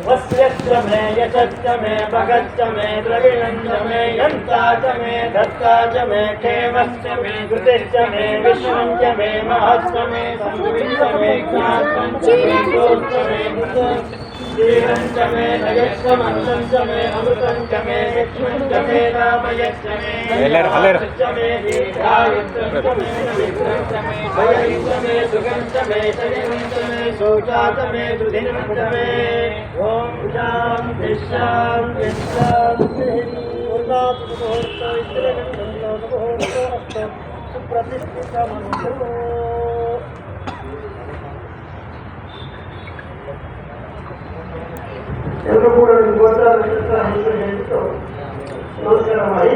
वस्यश्च मे यशश्च मे भगश्च मे द्रविणञ्च मे यन्ता च मे धत्ता च मे क्षेमश्च मे कृतिश्च मे विश्वञ्च मे महश्च मे संविश्च मे ज्ञानञ्च मे गोश्च मे ीरञ्च मे नयश्च मन्दञ्च मे अमृतञ्च मे यक्ष्मञ्च मे रामयश्च मे च मे दीर्घायुश्च मे विक्रञ्च मे भयञ्च मे सुगञ्च मे शरीरञ्च मे शोचाच मे दुधिरञ्च मे ॐ शान्ति शान्ति शान्तिः सुप्रतिष्ठितमस्तु ಎಲ್ಲರೂ ಕೂಡ ಗೋತ್ರ ಹೇಳ್ತು ನಮಸ್ಕಾರ ಮಾಡಿ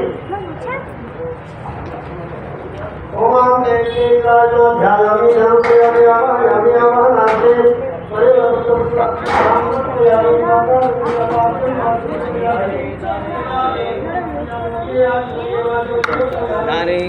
ಓಂ ದೇವಿ ರಾಜೋ ಧ್ಯಾಯಾಮಿ ಧ್ಯಾನಯಾಮಿ ಯಾಮಿ ಯಾಮನಾಥೇ ನಾನೇ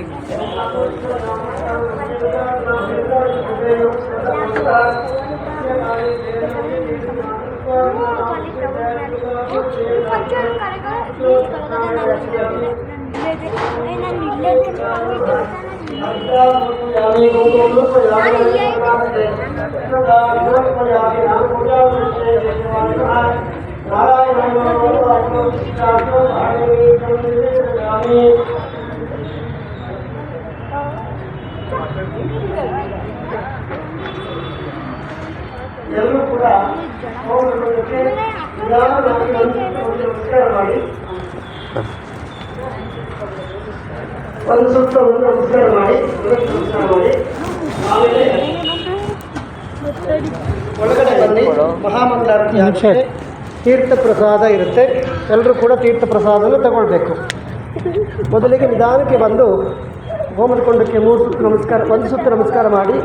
ಎಲ್ಲರೂ ಕೂಡ ನಮಸ್ಕಾರ ಮಾಡಿ ಒಂದು ಸುತ್ತ ಒಂದು ನಮಸ್ಕಾರ ಮಾಡಿ ಆಮೇಲೆ ಒಳಗಡೆ ಬನ್ನಿ. ಮಹಾಮಂಗಳಾರತಿ ಆಗುತ್ತೆ, ತೀರ್ಥ ಪ್ರಸಾದ ಇರುತ್ತೆ. ಎಲ್ಲರೂ ಕೂಡ ತೀರ್ಥ ಪ್ರಸಾದವನ್ನು ತಗೊಳ್ಬೇಕು. ಮೊದಲಿಗೆ ನಿಧಾನಕ್ಕೆ ಬಂದು ಹೋಮದ ಕೊಂಡಕ್ಕೆ 3 ಸುತ್ತು ನಮಸ್ಕಾರ, ಒಂದು ಸುತ್ತು ನಮಸ್ಕಾರ ಮಾಡಿ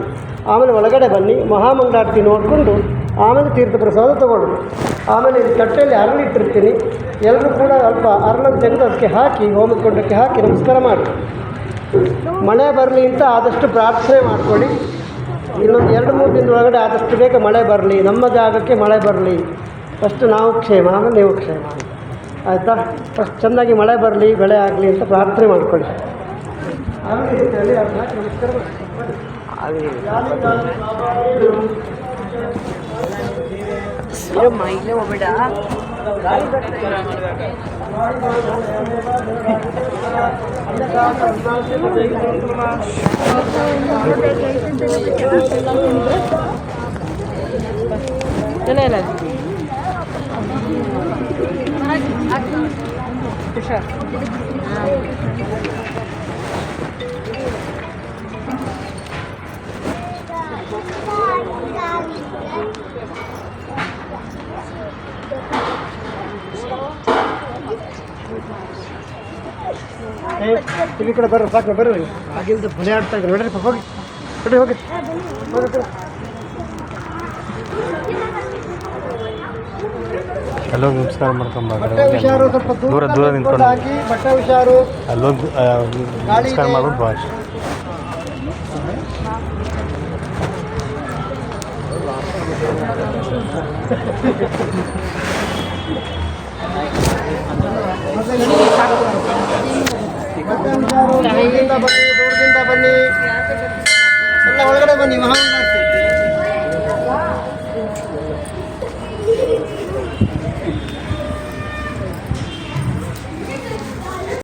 ಆಮೇಲೆ ಒಳಗಡೆ ಬನ್ನಿ. ಮಹಾಮಂಗಳಾರತಿ ನೋಡಿಕೊಂಡು ಆಮೇಲೆ ತೀರ್ಥ ಪ್ರಸಾದ ತಗೊಳ್ಳೋದು. ಆಮೇಲೆ ಇದು ತಟ್ಟೆಯಲ್ಲಿ ಅರಳಿಟ್ಟಿರ್ತೀನಿ. ಎಲ್ಲರೂ ಕೂಡ ಅಲ್ಪ ಅರಳನ್ನು ತೆಗೆದು ಅದಕ್ಕೆ ಹಾಕಿ ಹೋಮದ ಕೊಂಡಕ್ಕೆ ಹಾಕಿ ನಮಸ್ಕಾರ ಮಾಡಿ. ಮಳೆ ಬರಲಿ ಅಂತ ಆದಷ್ಟು ಪ್ರಾರ್ಥನೆ ಮಾಡಿಕೊಳ್ಳಿ. ಇನ್ನೊಂದು 2-3 ದಿನದ ಒಳಗಡೆ ಆದಷ್ಟು ಬೇಗ ಮಳೆ ಬರಲಿ, ನಮ್ಮ ಜಾಗಕ್ಕೆ ಮಳೆ ಬರಲಿ. ಫಸ್ಟ್ ನಾವು ಕ್ಷೇಮ, ಆಮೇಲೆ ನೀವು ಕ್ಷೇಮ, ಆಯಿತಾ? ಫಸ್ಟ್ ಚೆನ್ನಾಗಿ ಮಳೆ ಬರಲಿ, ಬೆಳೆ ಆಗಲಿ ಅಂತ ಪ್ರಾರ್ಥನೆ ಮಾಡಿಕೊಳ್ಳಿ. ಮೈಲೆ ಹೋಗ್ಬೇಡ. ಈ ಕಡೆ ಬರ್ರಿ, ಸಾಕು ಬರ್ರಿ. ಆಗಿಂದ ಮನೆ ಆಡ್ತಾ ಇದ್ರು ನೋಡ್ರಿ. ಹೋಗಿ ಹೋಗಿ ಹೋಗಿ ಅಲ್ಲೋಗಿ ನಮಸ್ಕಾರ ಮಾಡ್ಕೊಂಬಾರ. ಬಟ್ಟೆ ಹುಷಾರು, ಸ್ವಲ್ಪ ದೂರ ದೂರ ನಿಂತ್ಕೊಂಡು ಹಾಕಿ ಬಟ್ಟೆ ಹುಷಾರು. ಅಲ್ಲೋಗಿ ನಮಸ್ಕಾರ ಮಾಡ್ಬಿಟ್ಟು ಬಾ. ದೂರದಿಂದ ಬನ್ನಿ, ಎಲ್ಲ ಒಳಗಡೆ ಬನ್ನಿ. ಮಹಾಮಂಗಳಾರತಿ